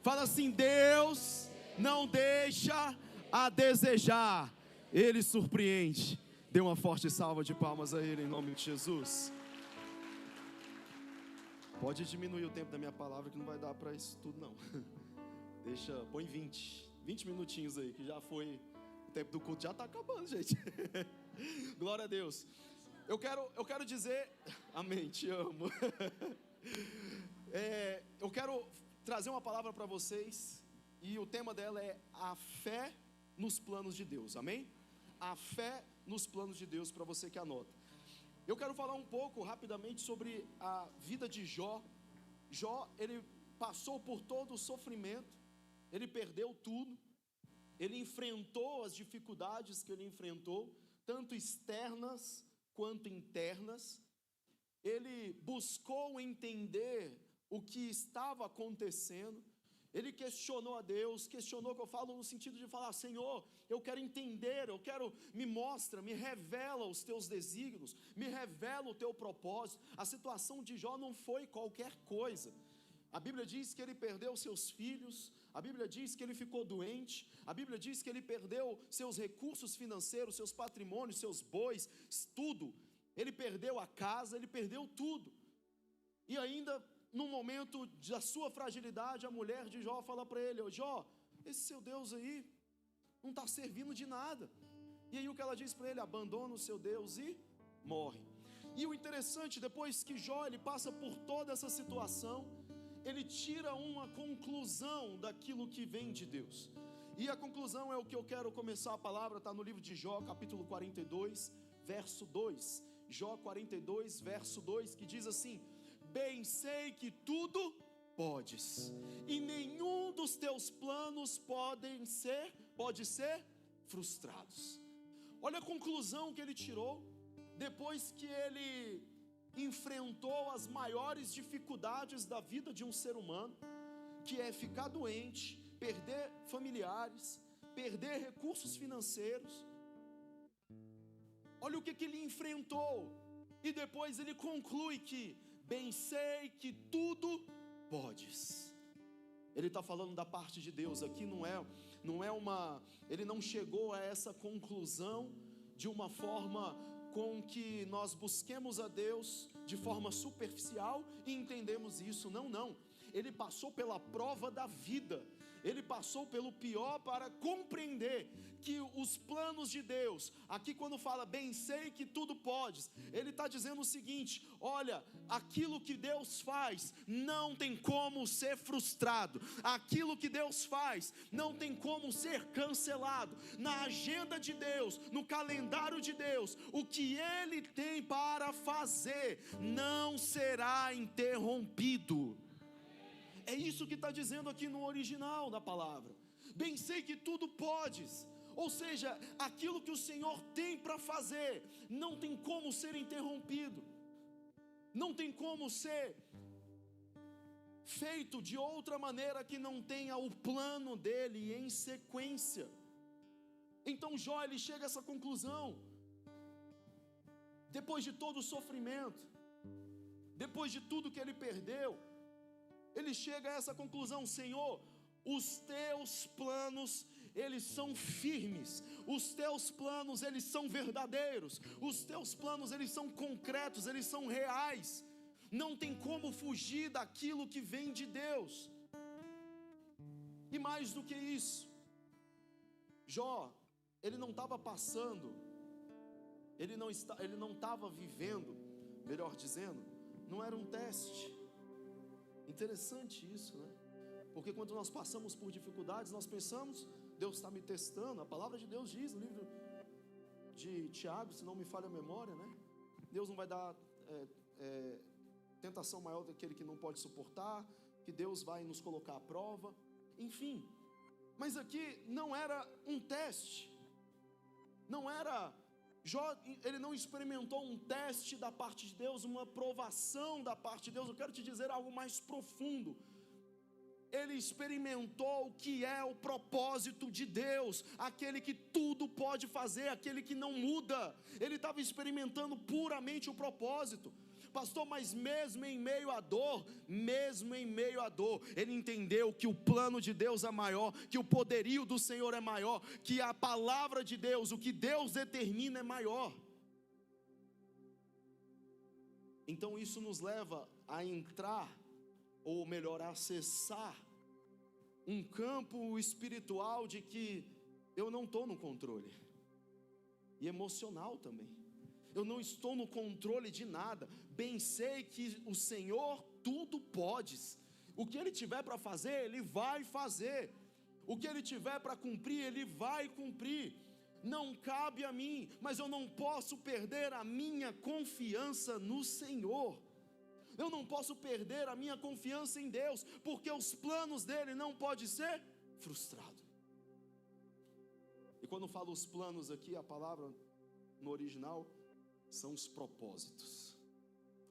Fala assim: Deus não deixa a desejar, Ele surpreende. Dê uma forte salva de palmas a Ele em nome de Jesus. Pode diminuir o tempo da minha palavra que não vai dar para isso tudo não. Põe 20 minutinhos aí, que já foi. O tempo do culto já está acabando, gente. Glória a Deus. Eu quero dizer, amém, te amo. Eu quero trazer uma palavra para vocês, e o tema dela é a fé nos planos de Deus, amém? A fé nos planos de Deus, para você que anota. Eu quero falar um pouco rapidamente sobre a vida de Jó. Jó, ele passou por todo o sofrimento, ele perdeu tudo, ele enfrentou as dificuldades que ele enfrentou, tanto externas quanto internas. Ele buscou entender o que estava acontecendo, ele questionou a Deus, que eu falo no sentido de falar: Senhor, eu quero entender, me mostra, me revela os teus desígnios, me revela o teu propósito. A situação de Jó não foi qualquer coisa. A Bíblia diz que ele perdeu seus filhos, a Bíblia diz que ele ficou doente, a Bíblia diz que ele perdeu seus recursos financeiros, seus patrimônios, seus bois, tudo. Ele perdeu a casa, ele perdeu tudo. E ainda, no momento da sua fragilidade, a mulher de Jó fala para ele: ô Jó, esse seu Deus aí não está servindo de nada. E aí o que ela diz para ele? Abandona o seu Deus e morre. E o interessante, depois que Jó ele passa por toda essa situação, ele tira uma conclusão daquilo que vem de Deus. E a conclusão é o que eu quero começar a palavra, está no livro de Jó, capítulo 42, verso 2. Jó 42, verso 2, que diz assim: bem sei que tudo podes, e nenhum dos teus planos pode ser frustrados. Olha a conclusão que ele tirou, depois que ele enfrentou as maiores dificuldades da vida de um ser humano, que é ficar doente, perder familiares, perder recursos financeiros. Olha o que ele enfrentou, e depois ele conclui que bem sei que tudo podes. Ele está falando da parte de Deus aqui, ele não chegou a essa conclusão de uma forma com que nós busquemos a Deus de forma superficial e entendemos isso, não, ele passou pela prova da vida, ele passou pelo pior para compreender que os planos de Deus, aqui quando fala bem sei que tudo podes, ele está dizendo o seguinte: olha, aquilo que Deus faz não tem como ser frustrado, aquilo que Deus faz não tem como ser cancelado. Na agenda de Deus, no calendário de Deus, o que Ele tem para fazer não será interrompido. É isso que está dizendo aqui no original da palavra. Bem sei que tudo podes, ou seja, aquilo que o Senhor tem para fazer não tem como ser interrompido, não tem como ser feito de outra maneira que não tenha o plano dele em sequência. Então Jó ele chega a essa conclusão, depois de todo o sofrimento, depois de tudo que ele perdeu, ele chega a essa conclusão: Senhor, os teus planos eles são firmes, os teus planos eles são verdadeiros, os teus planos eles são concretos, eles são reais, não tem como fugir daquilo que vem de Deus. E mais do que isso, Jó, ele não estava passando, ele não estava vivendo, melhor dizendo, não era um teste. Interessante isso, né? Porque quando nós passamos por dificuldades, nós pensamos, Deus está me testando. A palavra de Deus diz no livro de Tiago, se não me falha a memória, né? Deus não vai dar tentação maior daquele que não pode suportar, que Deus vai nos colocar à prova, enfim. Mas aqui não era um teste, não era... Jó, ele não experimentou um teste da parte de Deus, uma provação da parte de Deus. Eu quero te dizer algo mais profundo. Ele experimentou o que é o propósito de Deus, aquele que tudo pode fazer, aquele que não muda. Ele estava experimentando puramente o propósito. Pastor, mas mesmo em meio à dor, ele entendeu que o plano de Deus é maior, que o poderio do Senhor é maior, que a palavra de Deus, o que Deus determina é maior. Então isso nos leva a entrar, ou melhor, a acessar um campo espiritual de que eu não estou no controle, e emocional também. Eu não estou no controle de nada. Bem sei que o Senhor tudo pode. O que Ele tiver para fazer, Ele vai fazer. O que Ele tiver para cumprir, Ele vai cumprir. Não cabe a mim, mas eu não posso perder a minha confiança no Senhor. Eu não posso perder a minha confiança em Deus, porque os planos dEle não podem ser frustrados. E quando eu falo os planos aqui, a palavra no original são os propósitos.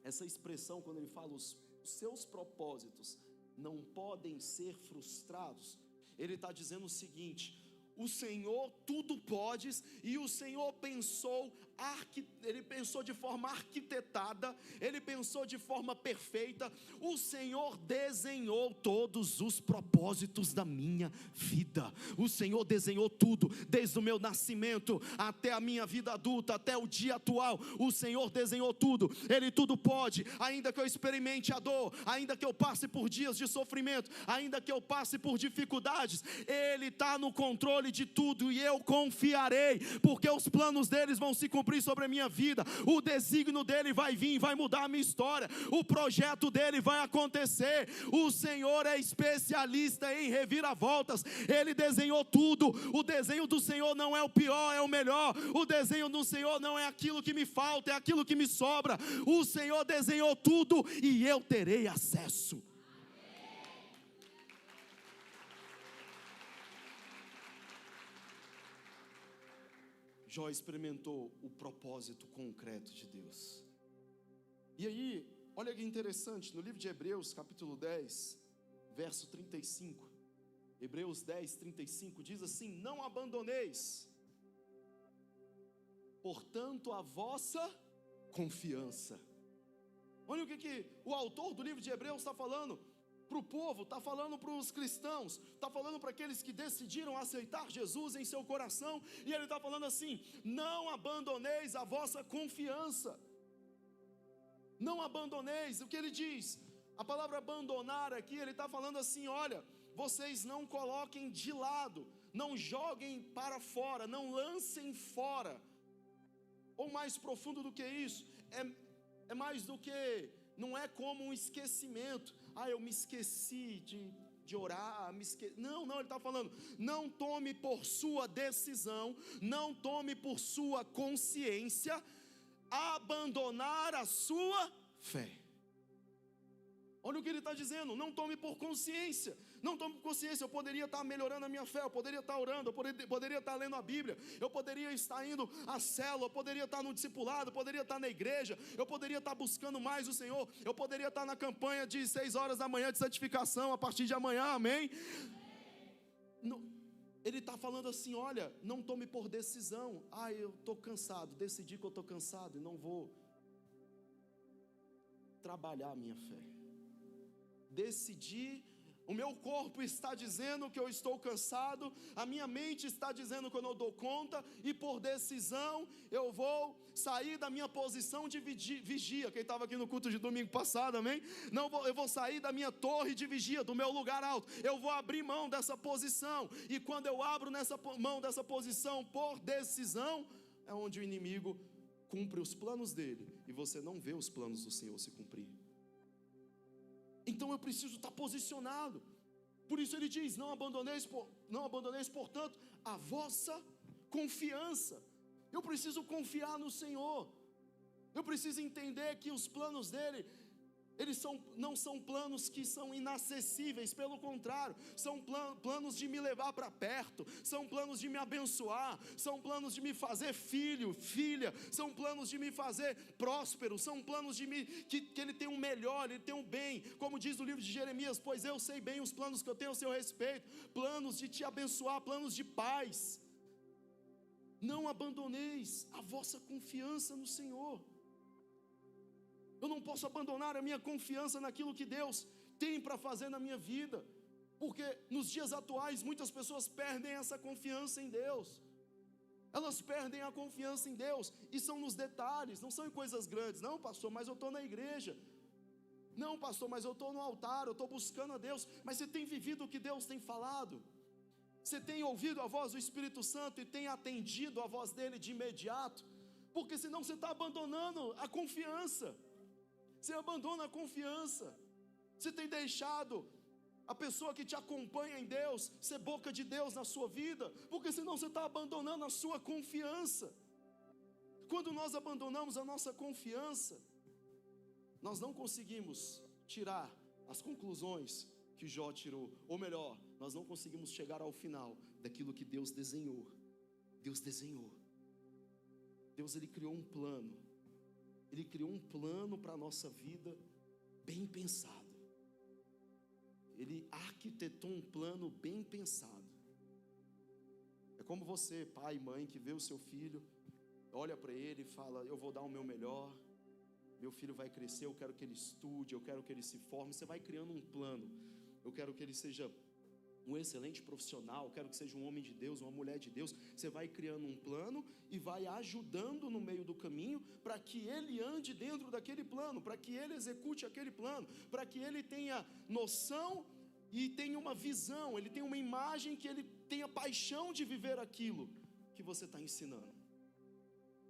Essa expressão, quando ele fala os seus propósitos não podem ser frustrados, ele está dizendo o seguinte: o Senhor tudo pode, e o Senhor pensou de forma arquitetada, Ele pensou de forma perfeita. O Senhor desenhou todos os propósitos da minha vida. O Senhor desenhou tudo, desde o meu nascimento até a minha vida adulta, até o dia atual. O Senhor desenhou tudo, Ele tudo pode. Ainda que eu experimente a dor, ainda que eu passe por dias de sofrimento, ainda que eu passe por dificuldades, Ele está no controle de tudo, e eu confiarei, porque os planos deles vão se cumprir sobre a minha vida. O desígnio dele vai vir, vai mudar a minha história. O projeto dele vai acontecer. O Senhor é especialista em reviravoltas. Ele desenhou tudo. O desenho do Senhor não é o pior, é o melhor. O desenho do Senhor não é aquilo que me falta, é aquilo que me sobra. O Senhor desenhou tudo, e eu terei acesso. Jó experimentou o propósito concreto de Deus. E aí, olha que interessante, no livro de Hebreus, capítulo 10, verso 35. Hebreus 10, 35 diz assim: não abandoneis, portanto, a vossa confiança. Olha o que o autor do livro de Hebreus está falando para o povo, está falando para os cristãos, está falando para aqueles que decidiram aceitar Jesus em seu coração, e ele está falando assim: não abandoneis a vossa confiança, não abandoneis. O que ele diz? A palavra abandonar aqui, ele está falando assim: olha, vocês não coloquem de lado, não joguem para fora, não lancem fora. Ou mais profundo do que isso, é mais do que, não é como um esquecimento. Eu me esqueci de orar, Não, ele está falando: não tome por sua decisão, não tome por sua consciência abandonar a sua fé. Olha o que ele está dizendo: não tome por consciência. Não tome por consciência. Eu poderia estar melhorando a minha fé, eu poderia estar orando, eu poderia estar lendo a Bíblia, eu poderia estar indo à célula, eu poderia estar no discipulado, eu poderia estar na igreja, eu poderia estar buscando mais o Senhor, eu poderia estar na campanha de 6 horas da manhã de santificação a partir de amanhã, amém? Ele está falando assim: olha, não tome por decisão. Eu estou cansado, decidi que eu estou cansado e não vou trabalhar a minha fé. Decidi, o meu corpo está dizendo que eu estou cansado, a minha mente está dizendo que eu não dou conta, e por decisão eu vou sair da minha posição de vigia. Quem estava aqui no culto de domingo passado, amém? Eu vou sair da minha torre de vigia, do meu lugar alto. Eu vou abrir mão dessa posição, e quando eu abro mão dessa posição por decisão, é onde o inimigo cumpre os planos dele, e você não vê os planos do Senhor se cumprir. Então eu preciso estar posicionado. Por isso ele diz: não abandoneis, portanto, a vossa confiança. Eu preciso confiar no Senhor. Eu preciso entender que os planos dele, não são planos que são inacessíveis, pelo contrário, são planos de me levar para perto, são planos de me abençoar, são planos de me fazer filho, filha, são planos de me fazer próspero, são planos que ele tem um melhor, ele tem um bem, como diz no livro de Jeremias: pois eu sei bem os planos que eu tenho a seu respeito, planos de te abençoar, planos de paz. Não abandoneis a vossa confiança no Senhor. Eu não posso abandonar a minha confiança naquilo que Deus tem para fazer na minha vida, porque nos dias atuais muitas pessoas perdem essa confiança em Deus. Elas perdem a confiança em Deus, e são nos detalhes, não são em coisas grandes. Não, pastor, mas eu estou na igreja. Não, pastor, mas eu estou no altar, eu estou buscando a Deus. Mas você tem vivido o que Deus tem falado? Você tem ouvido a voz do Espírito Santo e tem atendido a voz dele de imediato? Porque senão você está abandonando a confiança. Você abandona a confiança. Você tem deixado a pessoa que te acompanha em Deus ser boca de Deus na sua vida, porque senão você está abandonando a sua confiança. Quando nós abandonamos a nossa confiança, nós não conseguimos tirar as conclusões que Jó tirou, ou melhor, nós não conseguimos chegar ao final daquilo que Deus desenhou. Deus desenhou. Deus, ele criou um plano. Ele criou um plano para a nossa vida bem pensado. Ele arquitetou um plano bem pensado. É como você, pai e mãe, que vê o seu filho, olha para ele e fala: eu vou dar o meu melhor, meu filho vai crescer, eu quero que ele estude, eu quero que ele se forme. Você vai criando um plano. Eu quero que ele seja um excelente profissional, eu quero que seja um homem de Deus, uma mulher de Deus. Você vai criando um plano e vai ajudando no meio do caminho, para que ele ande dentro daquele plano, para que ele execute aquele plano, para que ele tenha noção e tenha uma visão, ele tenha uma imagem, que ele tenha paixão de viver aquilo que você está ensinando.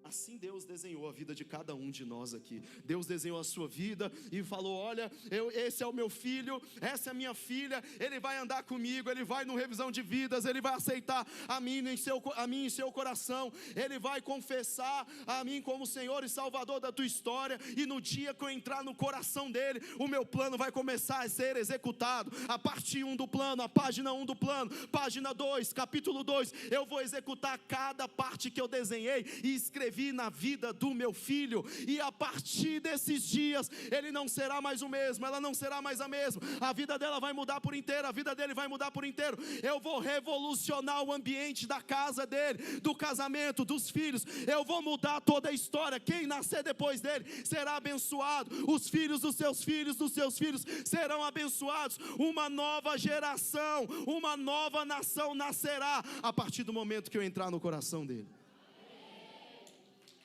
Assim Deus desenhou a vida de cada um de nós aqui. Deus desenhou a sua vida e falou: olha, esse é o meu filho, essa é a minha filha, ele vai andar comigo, ele vai no revisão de vidas, ele vai aceitar a mim em seu coração, ele vai confessar a mim como Senhor e Salvador da tua história, e no dia que eu entrar no coração dele, o meu plano vai começar a ser executado. A parte 1 do plano, a página 1 do plano, página 2, capítulo 2, eu vou executar cada parte que eu desenhei e escrevi na vida do meu filho, e a partir desses dias, ele não será mais o mesmo, ela não será mais a mesma, a vida dela vai mudar por inteiro, a vida dele vai mudar por inteiro. Eu vou revolucionar o ambiente da casa dele, do casamento, dos filhos, eu vou mudar toda a história. Quem nascer depois dele será abençoado, os filhos dos seus filhos serão abençoados, uma nova geração, uma nova nação nascerá a partir do momento que eu entrar no coração dele.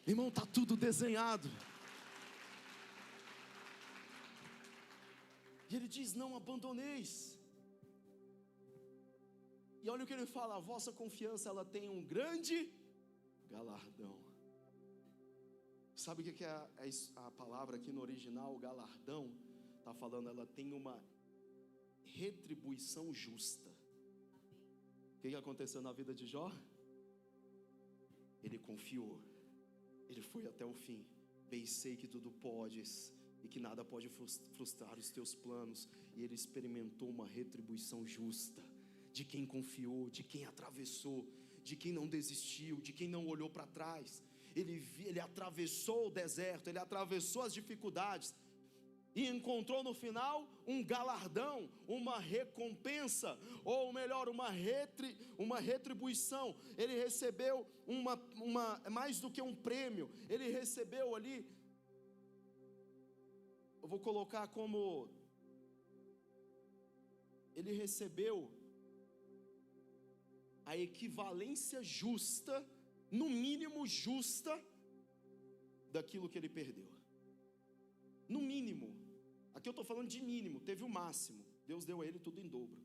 Irmão, está tudo desenhado. E ele diz: não abandoneis. E olha o que ele fala: a vossa confiança, ela tem um grande galardão. Sabe o que é a palavra aqui no original? Galardão está falando, ela tem uma retribuição justa. O que aconteceu na vida de Jó? Ele confiou, ele foi até o fim. Bem sei que tudo podes e que nada pode frustrar os teus planos. E ele experimentou uma retribuição justa de quem confiou, de quem atravessou, de quem não desistiu, de quem não olhou para trás. Ele atravessou o deserto, ele atravessou as dificuldades e encontrou no final um galardão, uma recompensa, ou melhor, uma retribuição. Ele recebeu mais do que um prêmio, ele recebeu ali, eu vou colocar como, ele recebeu a equivalência justa, no mínimo justa, daquilo que ele perdeu. No mínimo. Aqui eu estou falando de mínimo, teve o máximo, Deus deu a ele tudo em dobro,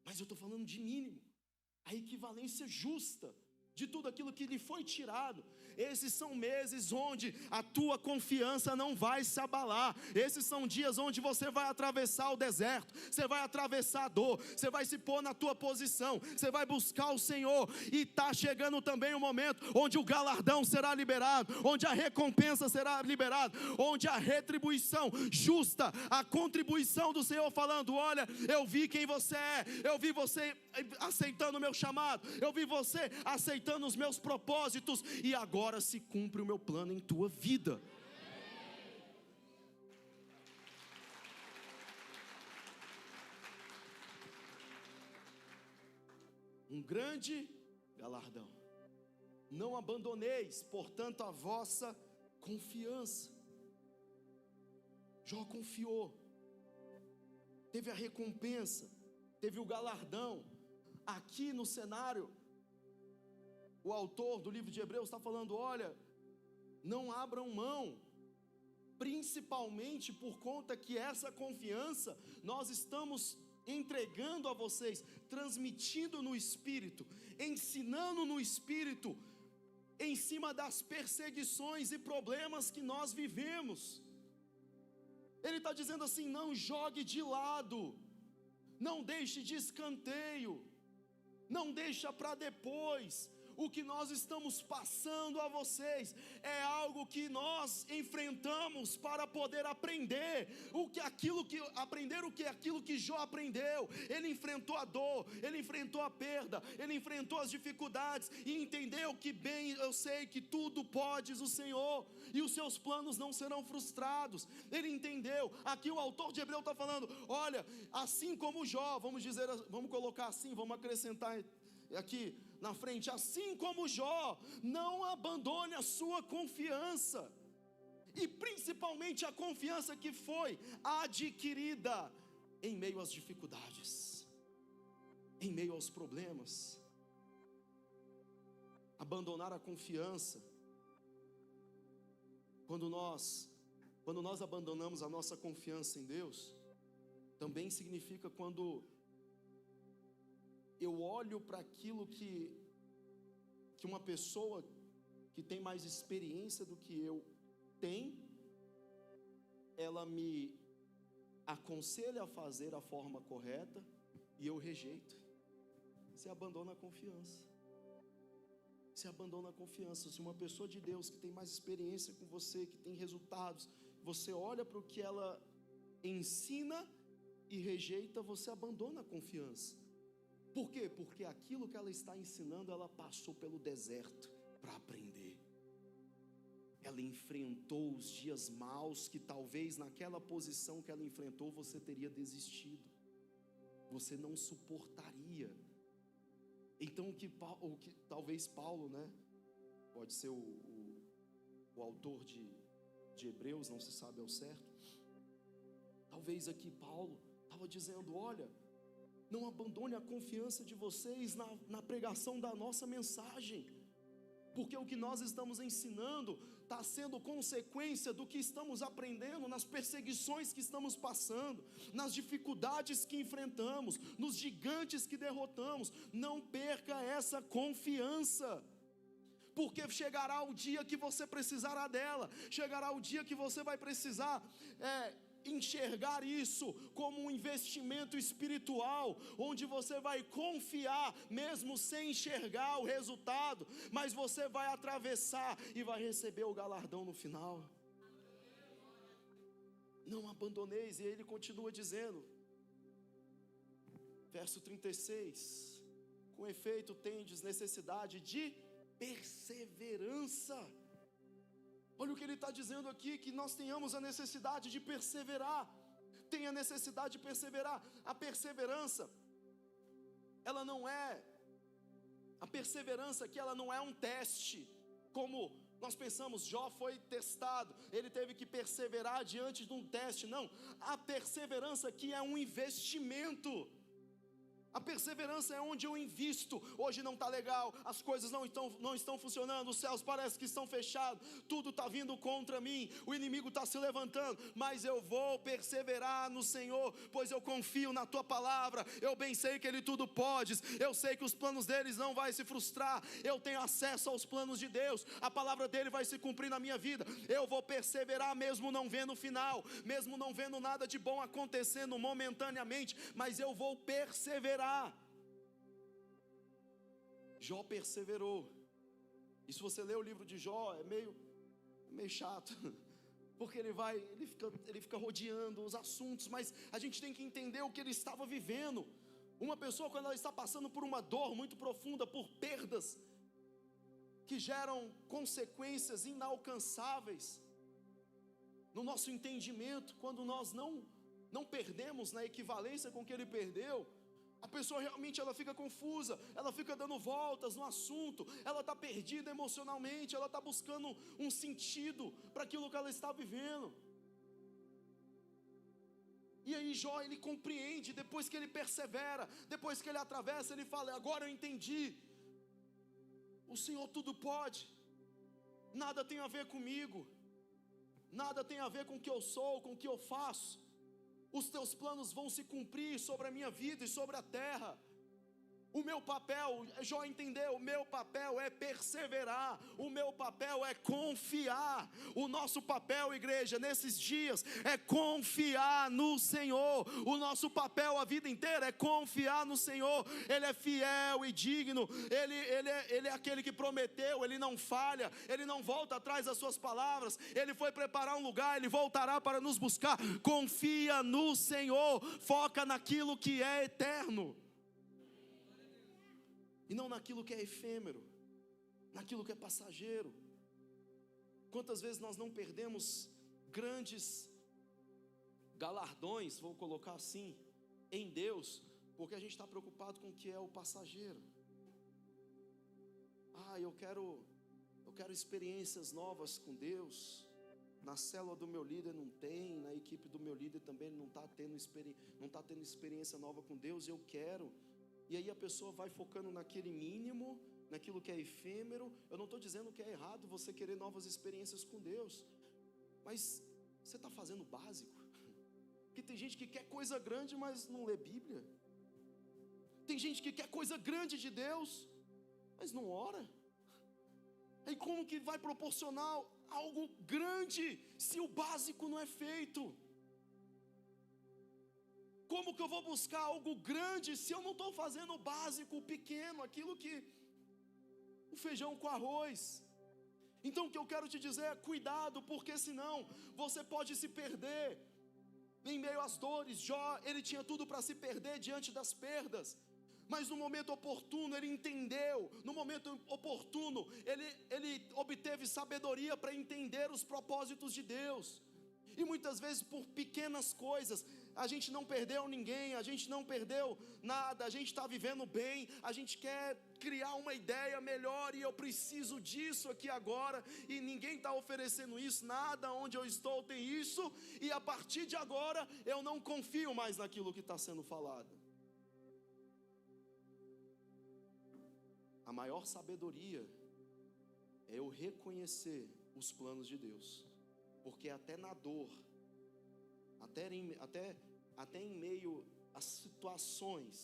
mas eu estou falando de mínimo, a equivalência justa de tudo aquilo que lhe foi tirado. Esses são meses onde a tua confiança não vai se abalar. Esses são dias onde você vai atravessar o deserto, você vai atravessar a dor, você vai se pôr na tua posição, você vai buscar o Senhor, e está chegando também o momento onde o galardão será liberado, onde a recompensa será liberada, onde a retribuição justa, a contribuição do Senhor falando: olha, eu vi quem você é, eu vi você aceitando o meu chamado, eu vi você aceitando os meus propósitos, e agora se cumpre o meu plano em tua vida. Um grande galardão. Não abandoneis, portanto, a vossa confiança. Jó confiou, teve a recompensa, teve o galardão. Aqui no cenário, o autor do livro de Hebreus está falando: olha, não abram mão, principalmente por conta que essa confiança nós estamos entregando a vocês, transmitindo no Espírito, ensinando no Espírito, em cima das perseguições e problemas que nós vivemos. Ele está dizendo assim: não jogue de lado, não deixe de escanteio, não deixa para depois. O que nós estamos passando a vocês é algo que nós enfrentamos para poder aprender aquilo que Jó aprendeu. Ele enfrentou a dor, ele enfrentou a perda, ele enfrentou as dificuldades e entendeu que bem eu sei que tudo podes o Senhor e os seus planos não serão frustrados. Ele entendeu. Aqui o autor de Hebreus está falando: olha, assim como Jó, vamos colocar assim, vamos acrescentar aqui na frente, assim como Jó, não abandone a sua confiança, e principalmente a confiança que foi adquirida em meio às dificuldades, em meio aos problemas. Abandonar a confiança, quando nós abandonamos a nossa confiança em Deus, também significa quando eu olho para aquilo que uma pessoa que tem mais experiência do que eu tem, ela me aconselha a fazer a forma correta e eu rejeito. Você abandona a confiança. Você abandona a confiança. Se uma pessoa de Deus que tem mais experiência com você, que tem resultados, você olha para o que ela ensina e rejeita, você abandona a confiança. Por quê? Porque aquilo que ela está ensinando, ela passou pelo deserto para aprender. Ela enfrentou os dias maus que talvez naquela posição que ela enfrentou você teria desistido. Você não suportaria. Então o que talvez Paulo, né? Pode ser o autor de Hebreus, não se sabe ao certo. Talvez aqui Paulo estava dizendo: olha, não abandone a confiança de vocês na pregação da nossa mensagem, porque o que nós estamos ensinando está sendo consequência do que estamos aprendendo nas perseguições que estamos passando, nas dificuldades que enfrentamos, nos gigantes que derrotamos. Não perca essa confiança, porque chegará o dia que você precisará dela, chegará o dia que você vai precisar enxergar isso como um investimento espiritual, onde você vai confiar mesmo sem enxergar o resultado, mas você vai atravessar e vai receber o galardão no final. Não abandoneis. E ele continua dizendo, verso 36: com efeito tendes necessidade de perseverança. Olha o que ele está dizendo aqui, que nós tenhamos a necessidade de perseverar. Tenha necessidade de perseverar. A perseverança, ela não é, a perseverança aqui, ela não é um teste, como nós pensamos. Jó foi testado, ele teve que perseverar diante de um teste. Não, a perseverança aqui é um investimento. A perseverança é onde eu invisto. Hoje não está legal, as coisas não estão funcionando, os céus parecem que estão fechados, tudo está vindo contra mim, o inimigo está se levantando, mas eu vou perseverar no Senhor, pois eu confio na tua palavra. Eu bem sei que Ele tudo pode, eu sei que os planos deles não vai se frustrar, eu tenho acesso aos planos de Deus, a palavra dele vai se cumprir na minha vida. Eu vou perseverar mesmo não vendo o final, mesmo não vendo nada de bom acontecendo momentaneamente, mas eu vou perseverar. Jó perseverou. E se você ler o livro de Jó, é meio chato, porque ele fica rodeando os assuntos, mas a gente tem que entender o que ele estava vivendo. Uma pessoa, quando ela está passando por uma dor muito profunda, por perdas que geram consequências inalcançáveis no nosso entendimento, quando nós não perdemos na equivalência com que ele perdeu, a pessoa realmente ela fica confusa, ela fica dando voltas no assunto, ela está perdida emocionalmente, ela está buscando um sentido para aquilo que ela está vivendo. E aí Jó, ele compreende, depois que ele persevera, depois que ele atravessa, ele fala: agora eu entendi, o Senhor tudo pode, nada tem a ver comigo, nada tem a ver com o que eu sou, com o que eu faço. Os teus planos vão se cumprir sobre a minha vida e sobre a terra. O meu papel, Jó entendeu, o meu papel é perseverar, o meu papel é confiar. O nosso papel, igreja, nesses dias, é confiar no Senhor. O nosso papel a vida inteira é confiar no Senhor. Ele é fiel e digno, Ele é aquele que prometeu, Ele não falha, Ele não volta atrás das suas palavras. Ele foi preparar um lugar, Ele voltará para nos buscar. Confia no Senhor, foca naquilo que é eterno, e não naquilo que é efêmero, naquilo que é passageiro. Quantas vezes nós não perdemos grandes galardões, vou colocar assim, em Deus, porque a gente está preocupado com o que é o passageiro. Eu quero experiências novas com Deus. Na célula do meu líder não tem, na equipe do meu líder também não está tendo experiência nova com Deus, eu quero. E aí a pessoa vai focando naquele mínimo, naquilo que é efêmero. Eu não estou dizendo que é errado você querer novas experiências com Deus, mas você está fazendo o básico. Porque tem gente que quer coisa grande, mas não lê Bíblia. Tem gente que quer coisa grande de Deus, mas não ora. Aí como que vai proporcionar algo grande se o básico não é feito? Como que eu vou buscar algo grande se eu não estou fazendo o básico, o pequeno, aquilo que... o feijão com arroz. Então o que eu quero te dizer é: cuidado, porque senão você pode se perder em meio às dores. Jó, ele tinha tudo para se perder diante das perdas, mas no momento oportuno ele entendeu, no momento oportuno ele obteve sabedoria para entender os propósitos de Deus. E muitas vezes por pequenas coisas, a gente não perdeu ninguém, a gente não perdeu nada, a gente está vivendo bem, a gente quer criar uma ideia melhor, e eu preciso disso aqui agora, e ninguém está oferecendo isso, nada onde eu estou tem isso, e a partir de agora eu não confio mais naquilo que está sendo falado. A maior sabedoria é eu reconhecer os planos de Deus, porque até na dor, até em meio a situações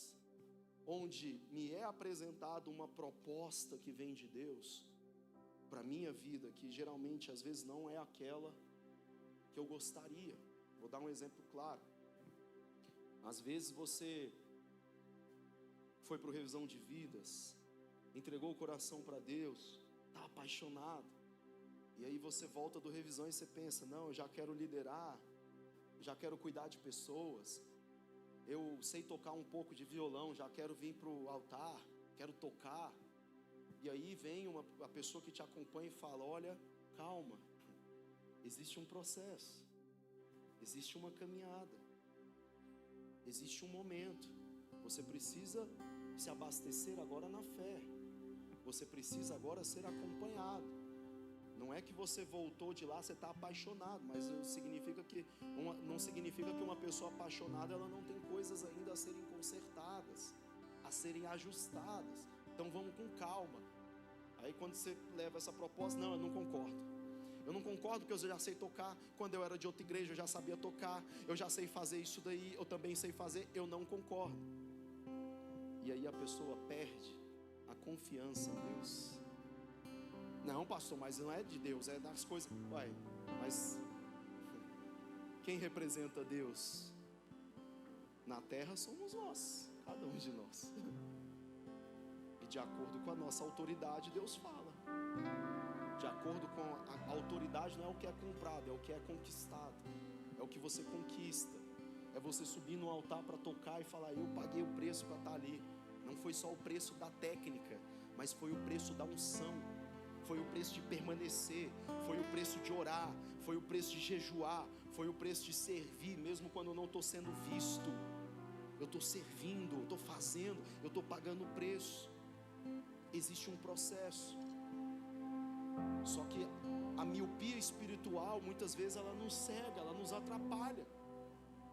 onde me é apresentada uma proposta que vem de Deus para a minha vida, que geralmente às vezes não é aquela que eu gostaria. Vou dar um exemplo claro. Às vezes você foi para o revisão de vidas, entregou o coração para Deus, está apaixonado, e aí você volta do revisão e você pensa: não, eu já quero liderar, já quero cuidar de pessoas, eu sei tocar um pouco de violão, já quero vir para o altar, quero tocar. E aí vem a pessoa que te acompanha e fala: olha, calma, existe um processo, existe uma caminhada, existe um momento, você precisa se abastecer agora na fé, você precisa agora ser acompanhado. Não é que você voltou de lá, você está apaixonado, mas não significa que uma pessoa apaixonada ela não tem coisas ainda a serem consertadas, a serem ajustadas. Então vamos com calma. Aí quando você leva essa proposta: não, eu não concordo. Eu não concordo porque eu já sei tocar. Quando eu era de outra igreja eu já sabia tocar, eu já sei fazer isso daí, eu também sei fazer. Eu não concordo. E aí a pessoa perde a confiança em Deus. Não, pastor, mas não é de Deus, é das coisas. Uai, mas quem representa Deus na terra somos nós, cada um de nós. E de acordo com a nossa autoridade, Deus fala. De acordo com a autoridade, não é o que é comprado, é o que é conquistado, é o que você conquista. É você subir no altar para tocar e falar: eu paguei o preço para estar ali. Não foi só o preço da técnica, mas foi o preço da unção, foi o preço de permanecer, foi o preço de orar, foi o preço de jejuar, foi o preço de servir, mesmo quando eu não estou sendo visto. Eu estou servindo, eu estou fazendo, eu estou pagando o preço. Existe um processo. Só que a miopia espiritual, muitas vezes ela nos cega, ela nos atrapalha.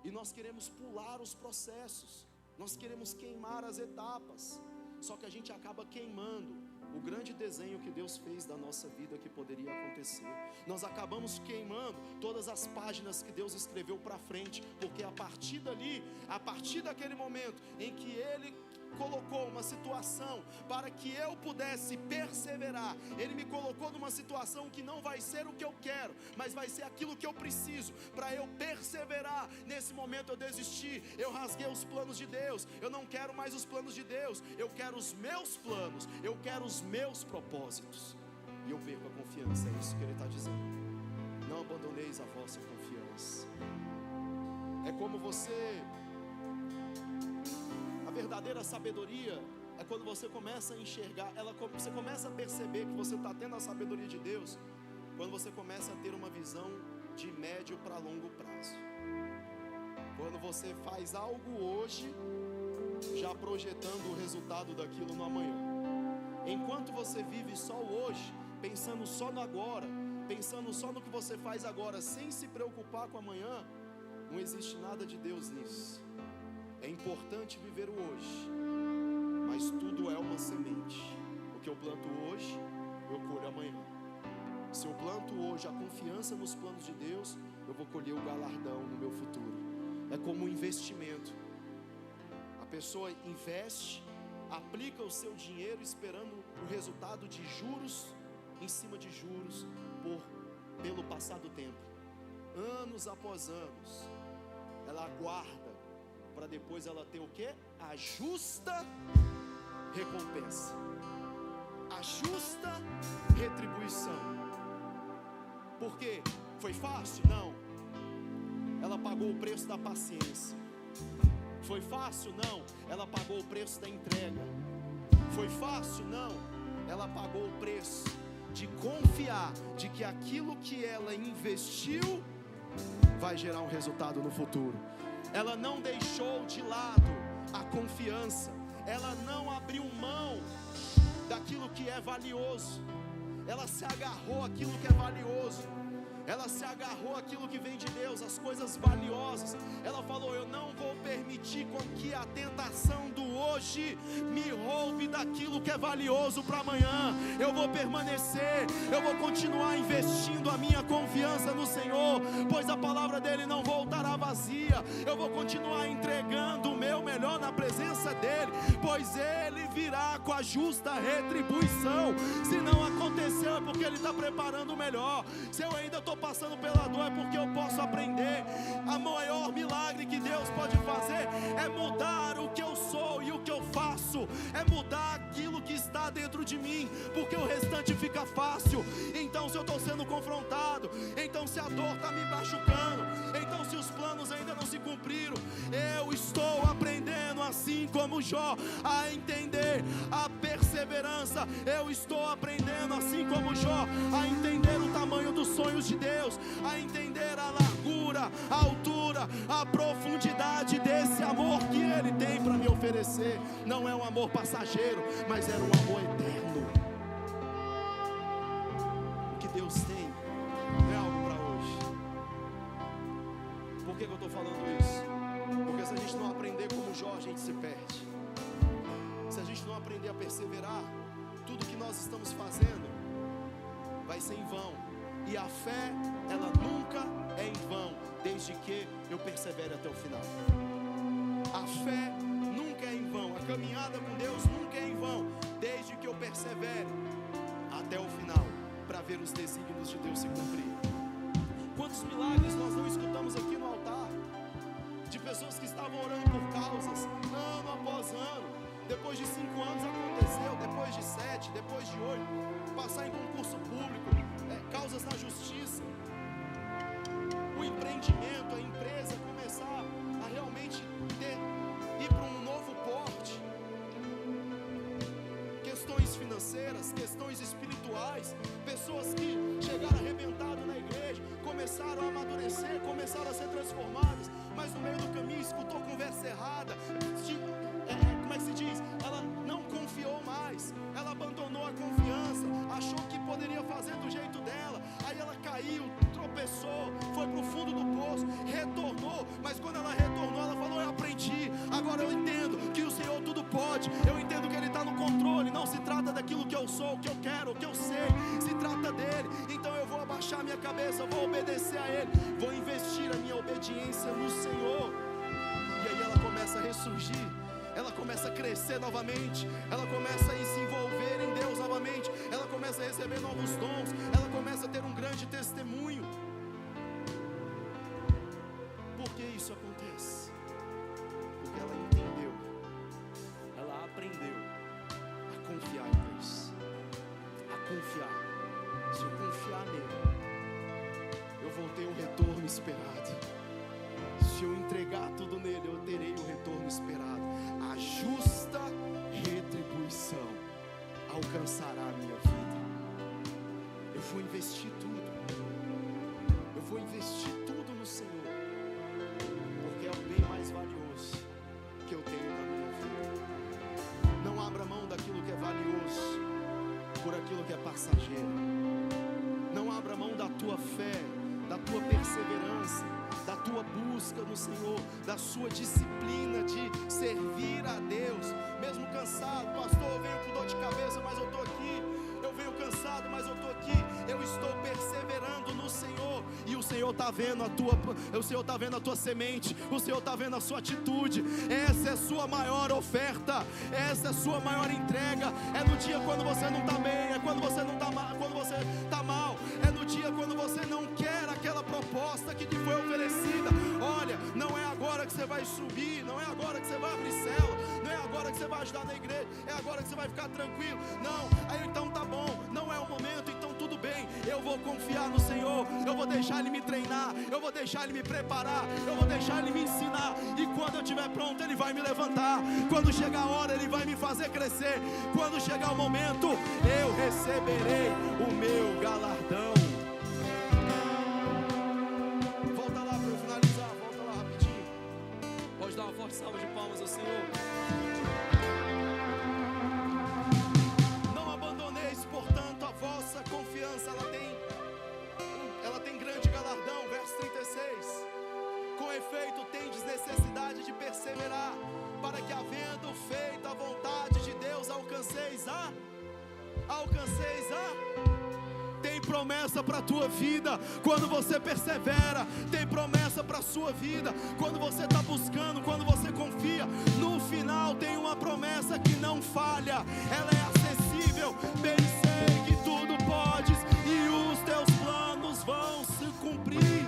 e nós queremos pular os processos, nós queremos queimar as etapas, só que a gente acaba queimando o grande desenho que Deus fez da nossa vida que poderia acontecer. Nós acabamos queimando todas as páginas que Deus escreveu para frente, porque a partir dali, a partir daquele momento em que Ele colocou uma situação para que eu pudesse perseverar, Ele me colocou numa situação que não vai ser o que eu quero, mas vai ser aquilo que eu preciso para eu perseverar. Nesse momento eu desisti, eu rasguei os planos de Deus, eu não quero mais os planos de Deus, eu quero os meus planos, eu quero os meus propósitos, e eu perco a confiança. É isso que Ele está dizendo: não abandoneis a vossa confiança. É como a verdadeira sabedoria é quando você começa a enxergar, você começa a perceber que você está tendo a sabedoria de Deus, quando você começa a ter uma visão de médio para longo prazo. Quando você faz algo hoje, já projetando o resultado daquilo no amanhã. Enquanto você vive só o hoje, pensando só no agora, pensando só no que você faz agora, sem se preocupar com amanhã, não existe nada de Deus nisso. É importante viver o hoje, mas tudo é uma semente. O que eu planto hoje, eu colho amanhã. Se eu planto hoje a confiança nos planos de Deus, eu vou colher o galardão no meu futuro. É como um investimento. A pessoa investe, aplica o seu dinheiro esperando o resultado de juros em cima de juros pelo passar do tempo. Anos após anos, ela aguarda para depois ela ter o quê? A justa recompensa, a justa retribuição. Por quê? Foi fácil? Não. Ela pagou o preço da paciência. Foi fácil? Não. Ela pagou o preço da entrega. Foi fácil? Não. Ela pagou o preço de confiar de que aquilo que ela investiu vai gerar um resultado no futuro. Ela não deixou de lado a confiança, ela não abriu mão daquilo que é valioso, ela se agarrou àquilo que é valioso, ela se agarrou àquilo que vem de Deus, as coisas valiosas. Ela falou: eu não vou permitir com que a tentação do hoje me roube daquilo que é valioso para amanhã. Eu vou permanecer, eu vou continuar investindo a minha confiança no Senhor, pois a palavra dele não voltará vazia. Eu vou continuar entregando o meu melhor na presença dele, pois ele virá com a justa retribuição. Se não aconteceu é porque ele está preparando o melhor. Se eu ainda estou passando pela dor é porque eu posso aprender. O maior milagre que Deus pode fazer é mudar o que eu sou e o que eu faço, é mudar aquilo que está dentro de mim, porque o restante fica fácil. Então se eu estou sendo confrontado, então se a dor está me machucando, então se os planos ainda não se cumpriram, eu estou aprendendo, assim como Jó, a entender a perseverança. Eu estou aprendendo, assim como Jó, a entender o tamanho dos sonhos de Deus, a entender a largura, a altura, a profundidade desse amor que Ele tem para me oferecer. Não é um amor passageiro, mas é um amor eterno. O que Deus tem é algo para hoje. Por que eu estou falando isso? Porque se a gente não aprender como Jó, a gente se perde. Se a gente não aprender a perseverar, tudo que nós estamos fazendo vai ser em vão. E a fé, ela nunca é em vão, desde que eu persevere até o final. A fé nunca é em vão, a caminhada com Deus nunca é em vão, desde que eu persevere até o final, para ver os desígnios de Deus se cumprir. Quantos milagres nós não escutamos aqui no altar, de pessoas que estavam orando por causas, ano após ano. Depois de 5 anos aconteceu, depois de 7, depois de 8, passar em concurso público, causas na justiça, o empreendimento, a empresa começar a realmente ir para um novo porte, questões financeiras, questões espirituais, pessoas que chegaram arrebentadas na igreja, começaram a amadurecer, começaram a ser transformadas, mas no meio do caminho escutou conversa errada, como é que se diz? Ela não confiou mais, ela abandonou a confiança, achou que poderia fazer do jeito dela, aí ela caiu, tropeçou, foi para o fundo do poço, retornou, mas quando ela sou, o que eu quero, o que eu sei, se trata dele. Então eu vou abaixar minha cabeça, vou obedecer a ele, vou investir a minha obediência no Senhor. E aí ela começa a ressurgir, ela começa a crescer novamente, ela começa a se envolver em Deus novamente, ela começa a receber novos dons, ela começa a ter um grande testemunho. Por que isso acontece? Porque ela entendeu, ela aprendeu a confiar em Deus, a confiar. Se eu confiar nele, eu vou ter o retorno esperado. Se eu entregar tudo nele, eu terei o retorno esperado. A justa retribuição alcançará a minha vida. Eu vou investir tudo. Eu vou investir tudo no Senhor, porque é o bem mais valioso que eu tenho na minha vida. Não abra mão daquilo que é valioso por aquilo que é passageiro. Não abra mão da tua fé, da tua perseverança, da tua busca no Senhor, da sua disciplina de servir a Deus, mesmo cansado. Pastor, eu venho com dor de cabeça, mas eu estou aqui. Eu venho cansado, mas eu estou aqui. Eu estou perseverando no Senhor, e o Senhor está vendo a tua semente, o Senhor está vendo a sua atitude. Essa é a sua maior oferta, essa é a sua maior entrega. É no dia quando você não está bem, é quando você não está mal, quando você está mal, é no dia quando você não quer aquela proposta que te foi oferecida. Olha, não é agora que você vai subir, não é agora que você vai abrir célula, não é agora que você vai ajudar na igreja, é agora que você vai ficar tranquilo. Não, aí então tá bom, não é o momento, então tudo bem. Eu vou confiar no Senhor, eu vou deixar Ele me treinar, eu vou deixar Ele me preparar, eu vou deixar Ele me ensinar, e quando eu estiver pronto Ele vai me levantar. Quando chegar a hora Ele vai me fazer crescer. Quando chegar o momento eu receberei o meu galardão. Volta lá para eu finalizar, volta lá rapidinho. Pode dar uma forte salva de palmas ao Senhor. Portanto, a vossa confiança, ela tem grande galardão. Verso 36. Com efeito, tendes necessidade de perseverar, para que, havendo feito a vontade de Deus, alcanceis a. Tem promessa para a tua vida quando você persevera. Tem promessa para a sua vida quando você está buscando, quando você confia. No final tem uma promessa que não falha, ela é acessível. Bem sei que tudo podes e os teus planos vão se cumprir,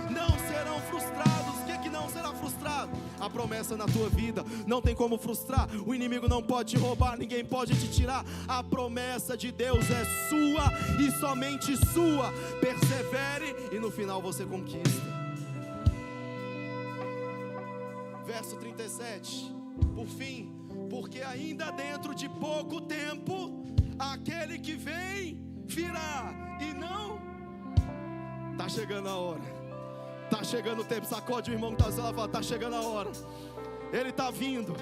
não serão frustrados. O que não será frustrado? A promessa na tua vida não tem como frustrar. O inimigo não pode te roubar, ninguém pode te tirar. A promessa de Deus é sua e somente sua. Persevere e no final você conquista. Verso 37. Por fim, porque ainda dentro de pouco tempo aquele que vem virá e não. Está chegando a hora. Está chegando o tempo. Sacode o irmão que está ao seu lado e fala: está chegando a hora. Ele está vindo.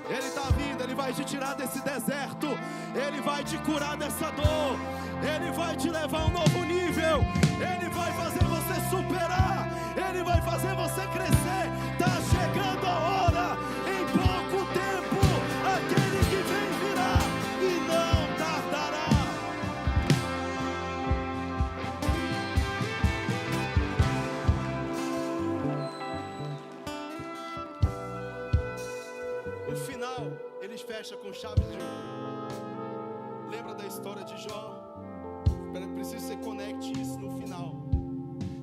Ele está vindo. Ele vai te tirar desse deserto. Ele vai te curar dessa dor. Ele vai te levar a um novo nível. Ele vai fazer você superar. Ele vai fazer você crescer. Está chegando a hora. Em pouco tempo aquele que vem virá e não tardará. No final, eles fecham com chave de ouro. Lembra da história de Jó? Preciso que você conecte isso no final.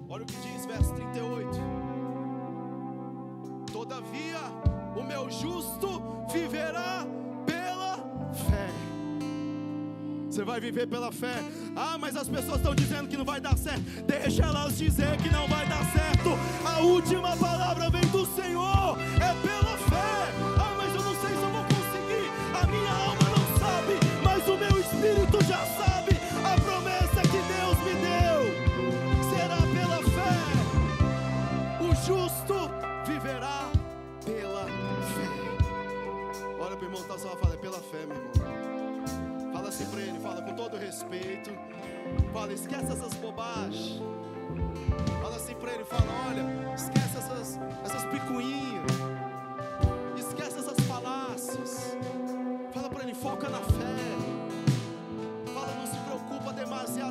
Olha o que diz, verso 38. Todavia, o meu justo viverá pela fé. Você vai viver pela fé. Ah, mas as pessoas estão dizendo que não vai dar certo. Deixa elas dizer que não vai dar certo. A última palavra vem do Senhor. É pela fé. Ah, mas eu não sei se eu vou conseguir. A minha alma não sabe, mas o meu espírito já sabe. A promessa que Deus me deu será pela fé. O justo viverá pela fé. Olha para o irmão que está só, fala: é pela fé, meu irmão. Fala assim para ele, fala com todo respeito. Fala: esquece essas bobagens. Fala assim para ele, fala: olha, esquece essas picuinhas. Esquece essas falácias. Fala para ele: foca na fé.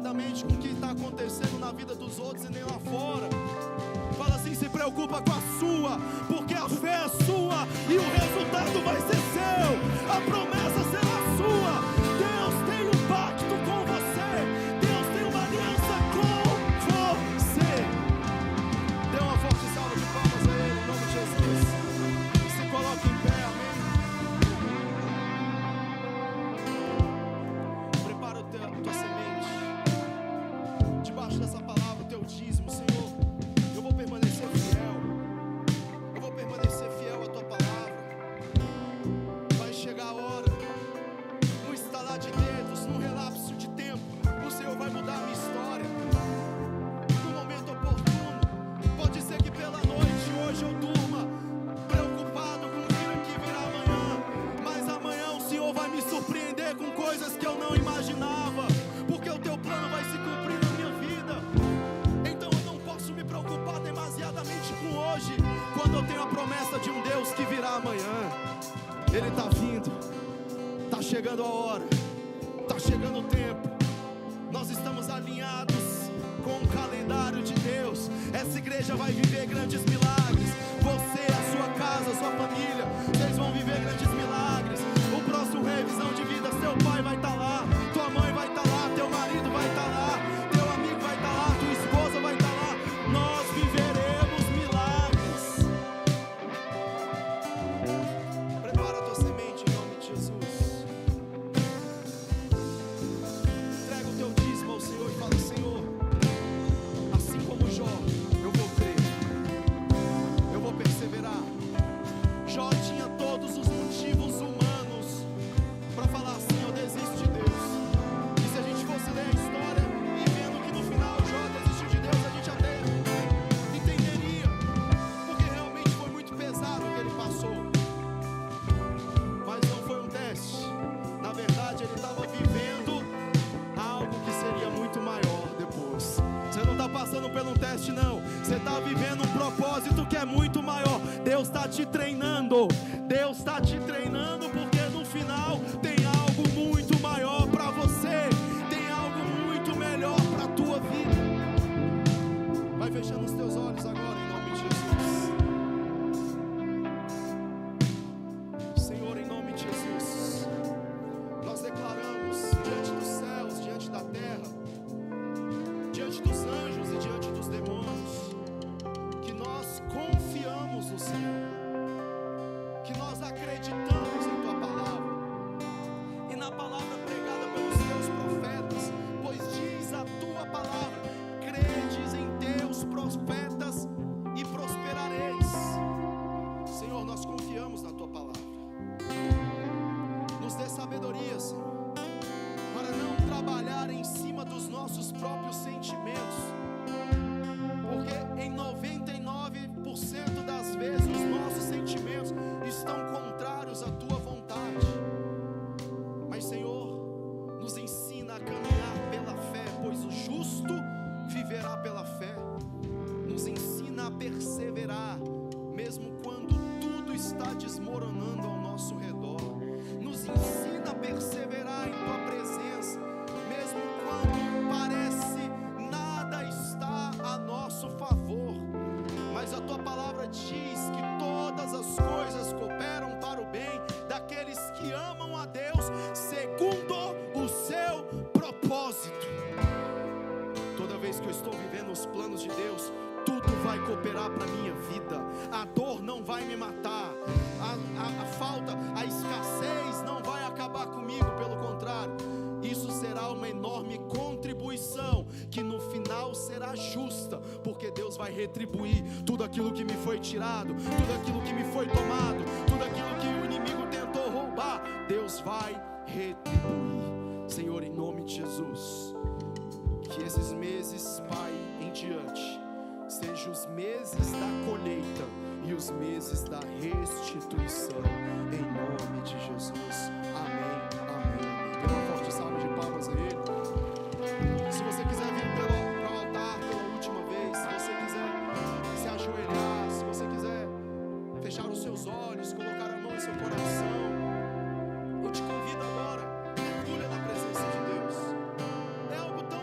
preocupadamente com o que está acontecendo na vida dos outros e nem lá fora. Fala assim: se preocupa com a sua, porque a fé é sua e o resultado vai ser seu. A promessa será sua. Deus tem um pacto com você. Deus tem uma aliança com você. Dê uma forte salva de palmas a Ele, em nome de Jesus. Se coloque em pé, amém. Prepara a tua semente. Debaixo dessa palavra, o teu dízimo, Senhor. Eu vou permanecer fiel. Eu vou permanecer fiel à tua palavra. Vai chegar a hora, no estalar de dedos, num relapso de tempo, o Senhor vai mudar a minha história. No momento oportuno. Pode ser que pela noite hoje eu durma preocupado com o que virá amanhã, mas amanhã o Senhor vai me surpreender com coisas que eu não imaginava, porque o teu plano vai se cumprir na minha vida. Então eu não posso me preocupar demasiadamente com hoje, quando eu tenho a promessa de um Deus que virá amanhã. Ele está vindo, está chegando a hora, está chegando o tempo. Nós estamos alinhados com o calendário de Deus. Essa igreja vai viver grandes milagres. Você, a sua casa, a sua família, vocês vão viver grandes milagres. O próximo revisão de vida, seu pai vai estar lá, tua mãe vai estar lá, teu marido vai estar lá, teu amigo vai estar lá, tua esposa vai estar lá. Nós viveremos milagres. Prepara a tua semente em nome de Jesus. Entrega o teu dízimo ao Senhor e fala: Senhor, assim como Jó, eu vou crer, eu vou perseverar. Jó tinha todos os motivos humanos para falar assim: eu desisto de Deus. E se a gente fosse ler a história e vendo que no final Jó desistiu de Deus, a gente até entenderia, porque realmente foi muito pesado o que ele passou. Mas não foi um teste. Na verdade, ele estava vivendo algo que seria muito maior depois. Você não está passando por um teste, não. Você está vivendo um propósito que é muito maior. Deus está te treinando. Deus está te treinando, porque no final tem algo muito maior para você. Tem algo muito melhor para a tua vida. Vai fechando os teus olhos agora em nome de Jesus. Senhor, em nome de Jesus, nós declaramos diante dos céus, diante da terra, diante dos anjos e diante dos demônios, que nós confiamos no Senhor, que nós acreditamos em tua palavra e na palavra pregada pelos teus profetas, pois diz a tua palavra: credes em teus profetas e prosperareis. Senhor, nós confiamos na tua palavra. Nos dê sabedoria, Senhor, para não trabalhar em cima dos nossos próprios sentimentos, porque em 99% das vezes os nossos sentimentos estão contrários à tua vontade. Mas, Senhor, nos ensina a caminhar pela fé, pois o justo viverá pela fé. Nos ensina a perseverar, mesmo quando tudo está desmoronando ao nosso redor. Nos ensina a perseverar em tua presença, mesmo quando parece nada está a nosso favor. Mas a tua palavra diz que todas as coisas cooperam para o bem daqueles que amam a Deus segundo o seu propósito. Toda vez que eu estou vivendo os planos de Deus, tudo vai cooperar para a minha vida. A dor não vai me matar, a falta, a escassez não vai acabar comigo, pelo contrário, isso será uma enorme contribuição, que no final será justa, porque Deus vai retribuir tudo aquilo que me foi tirado, tudo aquilo que me foi tomado, tudo aquilo que o inimigo tentou roubar. Deus vai retribuir. Senhor, em nome de Jesus, que esses meses, Pai, em diante, sejam os meses da colheita e os meses da restituição, em nome de Jesus. Amém, amém. Dê uma forte salva de palmas a Ele. Se você quiser vir para o altar pela última vez, se você quiser se ajoelhar, se você quiser fechar os seus olhos, colocar a mão em seu coração, eu te convido agora, mergulha na presença de Deus. É algo tão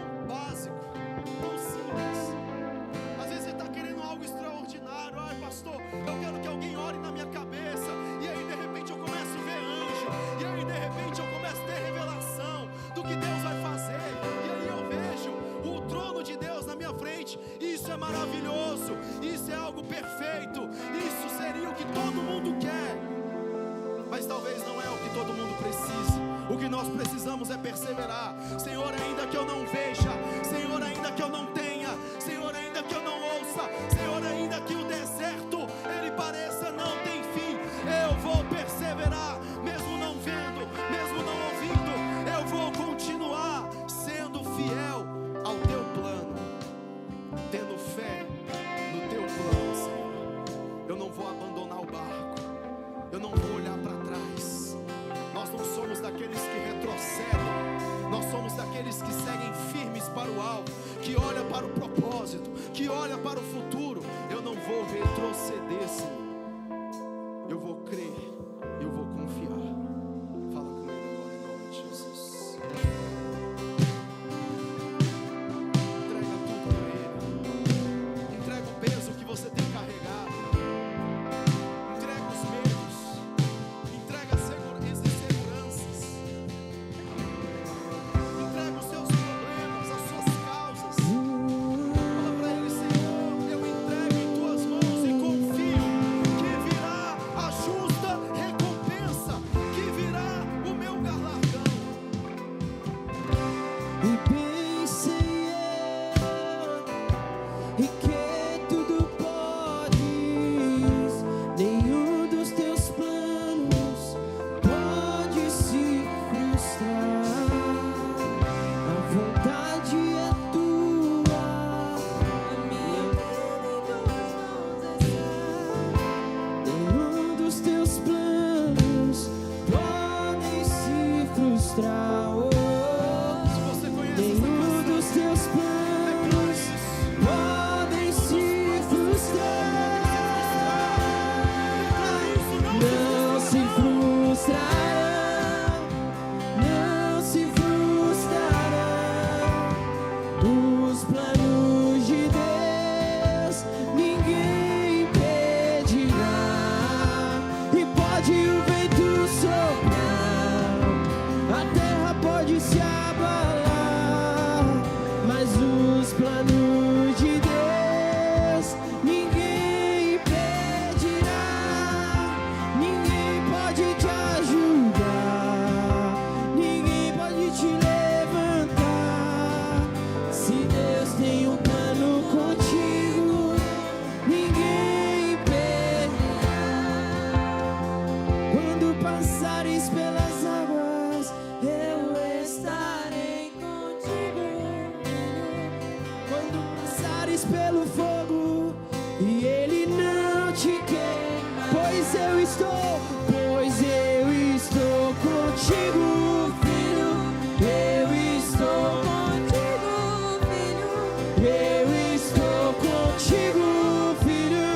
nós precisamos é perseverar. Senhor, ainda que eu não veja, Senhor, ainda que eu não tenha, Senhor, ainda que eu não ouça, Senhor, ainda que o deserto ele pareça não tem fim, eu vou perseverar, mesmo não vendo, mesmo não ouvindo, eu vou continuar sendo fiel ao teu plano, tendo fé no teu plano, Senhor. Eu não vou abandonar o barco, eu não vou olhar para trás. Nós não somos daqueles que retrocedem, nós somos daqueles que seguem firmes para o alvo, que olha para o propósito, que olha para o futuro. Eu não vou retroceder, Senhor. Eu vou crer, eu vou confiar. Fala com Ele agora em nome de Jesus. Entrega tudo para Ele. Entrega o peso que você tem carregado. Entrega os medos. Entrega as inseguranças. Entrega os seus problemas, as suas causas. Fala para Ele: Senhor, eu entrego em tuas mãos e confio que virá a justa recompensa, que virá o meu galardão. E pensei eu, e que tudo podes, nenhum dos teus planos pode se frustrar. A vontade é tua, a minha vida em tuas mãos está. Nenhum dos teus planos podem se frustrar. Se você conhece essa Nenhum canção, dos teus planos podem se frustrar. Não se frustrarão, não se frustrarão. Os planos de Deus ninguém impedirá. E pode o vento soprar, a terra pode se abalar, mas os planos de Deus ninguém impedirá. Ninguém pode te ajudar, ninguém pode te levantar. Se Deus tem um plano contigo, ninguém impedirá. Quando passares pelas águas, eu estarei contigo. Quando passares pelo fogo e ele não te queima, pois eu estou contigo, filho. Eu estou contigo, filho. Eu estou contigo, filho.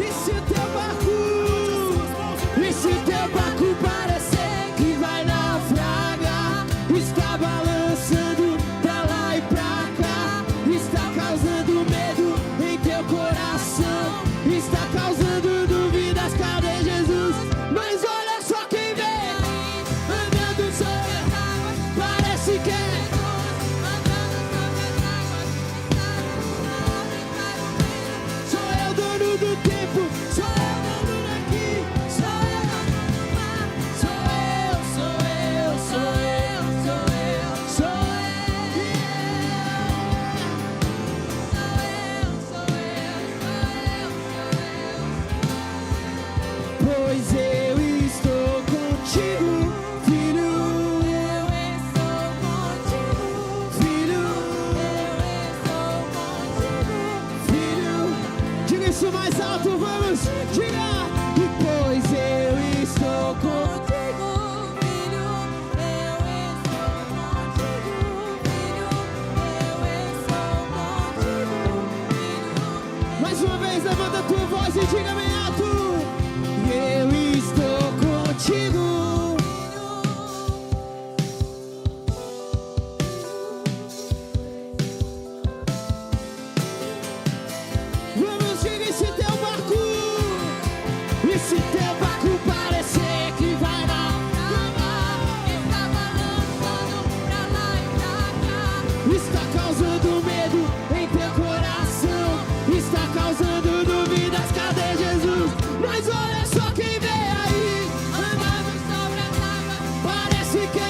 E se o teu barco parecer que vai naufragar, está balançando pra lá e pra cá, está causando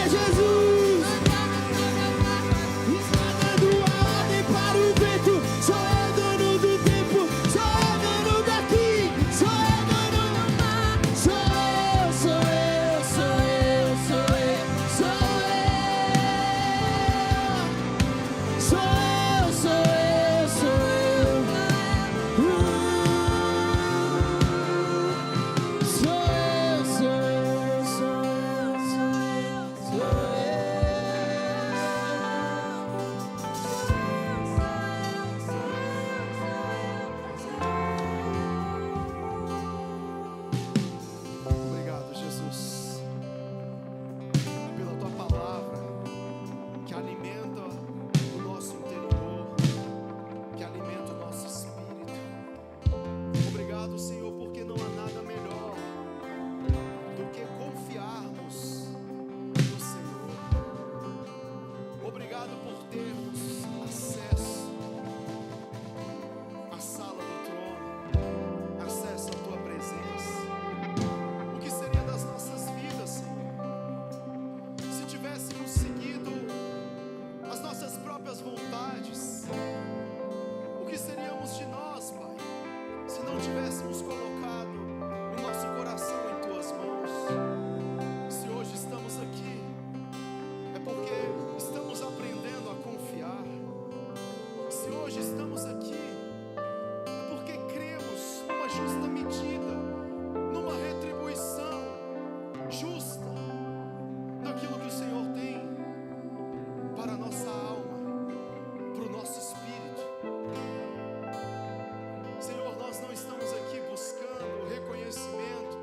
Jesus. Está dando ordem para o vento. Sou eu dono do tempo. Sou eu dono daqui. Sou eu dono do mar. Sou eu, sou eu, sou eu, sou eu, sou eu. Sou eu, sou eu, sou eu. Sou eu, sou eu, sou eu, sou eu, sou Obrigado, Jesus, pela tua palavra que alimenta o nosso interior, que alimenta o nosso espírito. Obrigado, Senhor, porque não há nada melhor do que confiarmos no Senhor. Obrigado por termos acesso à sala do trono, acesso à tua presença. O que seria das nossas vidas, Senhor, se tivéssemos seguido as nossas próprias vontades? O que seríamos de nós, Pai, se não tivéssemos colocado o nosso coração em tuas mãos? Se hoje estamos aqui, é porque estamos aprendendo a confiar. Se hoje estamos aqui, é porque cremos numa justa medida, numa retribuição justa daquilo que o Senhor tem para a nossa alma, para o nosso espírito. Senhor, nós não estamos aqui buscando reconhecimento,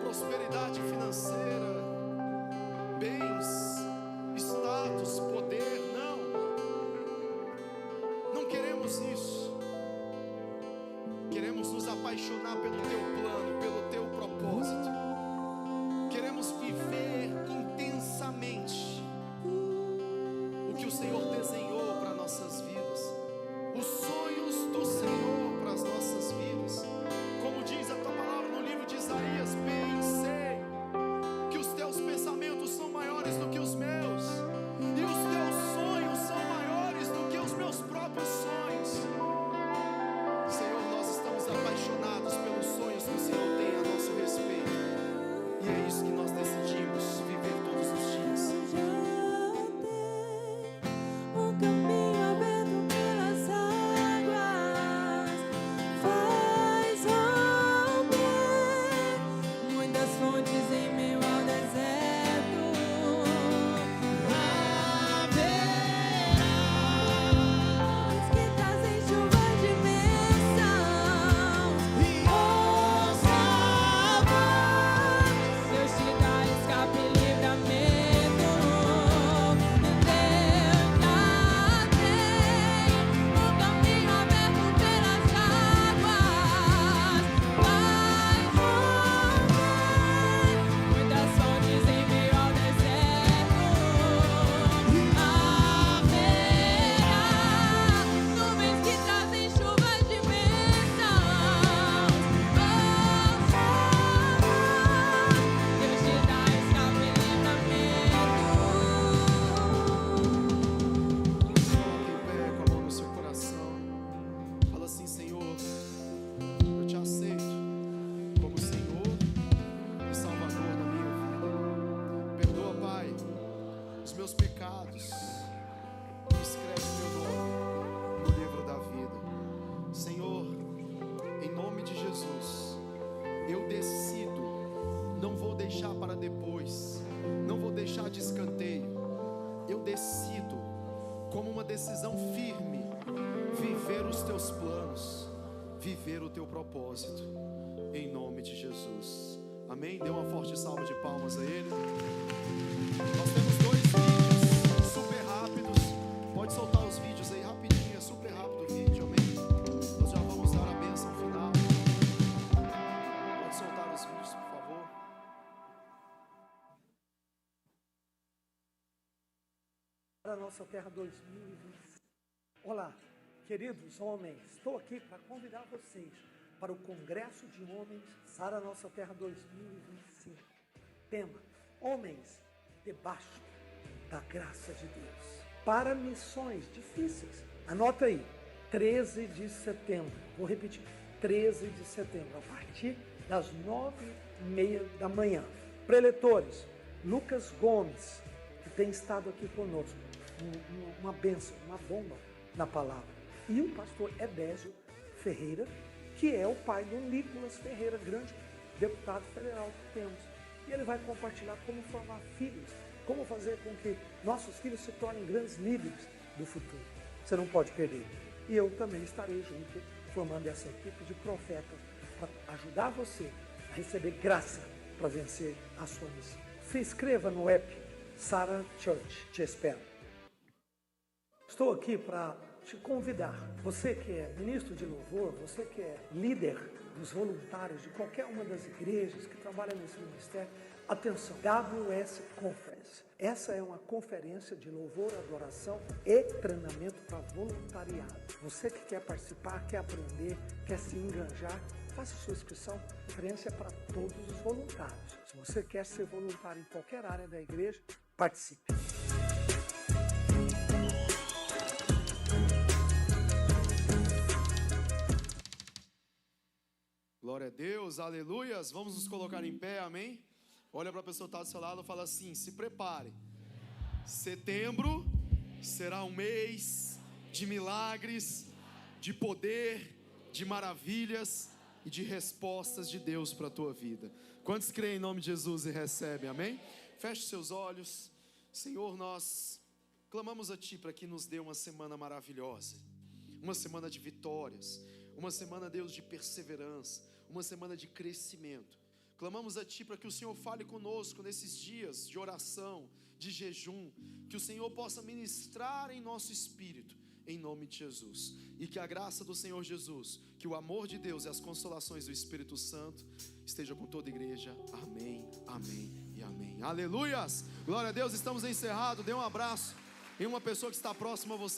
prosperidade financeira, bens, status, poder. Não queremos isso. Queremos nos apaixonar pelo teu plano, pelo teu propósito. Queremos viver intensamente o que o Senhor desenhou para nossas vidas, os sonhos do Senhor para as nossas vidas. Como diz a tua palavra no livro de Isaías: bem sei que os teus pensamentos são maiores do que os meus, e os teus sonhos são maiores do que os meus próprios sonhos. Senhor, nós estamos apaixonados pelos sonhos que o Senhor tem a nosso respeito, e é isso que nós decidimos viver todos os dias. Um caminho aberto pelas águas faz romper muitas fontes em meio ao deserto. Haverá que trazem chuva de bênçãos. Ouça a voz, Deus te dá escape e livramento. Deus já tem um caminho aberto pelas águas. Vai romper muitas fontes em meio ao deserto. Haverá nuvens que trazem chuvas de bênçãos. Ouça a voz, Deus te dá escape e livramento. Coloque em pé com a mão no seu coração. Fala assim: Senhor, eu te aceito como Senhor e Salvador da minha vida. Perdoa, Pai, os meus pecados e escreve meu nome no livro da vida. Senhor, em nome de Jesus, eu decido, não vou deixar para depois, não vou deixar de escanteio. Eu decido, como uma decisão firme, viver os teus planos, viver o teu propósito, em nome de Jesus. Amém? Dê uma forte salva de palmas a Ele. Nós temos 2 vídeos super rápidos. Pode soltar os vídeos aí rapidinho, é super rápido o vídeo, amém? Nós já vamos dar a bênção final. Pode soltar os vídeos, por favor. Para a nossa terra 2025. Olá, queridos homens, estou aqui para convidar vocês para o Congresso de Homens Sara Nossa Terra 2025. Tema: homens debaixo da graça de Deus, para missões difíceis. Anota aí, 13 de setembro, vou repetir, 13 de setembro, a partir das 9h30 da manhã. Preletores, Lucas Gomes, que tem estado aqui conosco, uma bênção, uma bomba na palavra. E o pastor Edésio Ferreira, que é o pai do Nicolas Ferreira, grande deputado federal que temos. E ele vai compartilhar como formar filhos, como fazer com que nossos filhos se tornem grandes líderes do futuro. Você não pode perder. E eu também estarei junto, formando essa equipe de profetas para ajudar você a receber graça para vencer a sua missão. Se inscreva no app Sara Church, te espero. Estou aqui para te convidar, você que é ministro de louvor, você que é líder dos voluntários de qualquer uma das igrejas que trabalha nesse ministério, atenção, WS Conference. Essa é uma conferência de louvor, adoração e treinamento para voluntariado. Você que quer participar, quer aprender, quer se engajar, faça sua inscrição. A conferência é para todos os voluntários. Se você quer ser voluntário em qualquer área da igreja, participe. Glória a Deus, aleluias. Vamos nos colocar em pé, amém? Olha para a pessoa que está do seu lado e fala assim: se prepare. Setembro será um mês de milagres, de poder, de maravilhas e de respostas de Deus para a tua vida. Quantos creem em nome de Jesus e recebem, amém? Feche seus olhos. Senhor, nós clamamos a Ti para que nos dê uma semana maravilhosa, uma semana de vitórias, uma semana, Deus, de perseverança, uma semana de crescimento. Clamamos a Ti para que o Senhor fale conosco nesses dias de oração, de jejum, que o Senhor possa ministrar em nosso espírito, em nome de Jesus. E que a graça do Senhor Jesus, que o amor de Deus e as consolações do Espírito Santo esteja com toda a igreja. Amém, amém e amém. Aleluias! Glória a Deus, estamos encerrados. Dê um abraço em uma pessoa que está próxima a você.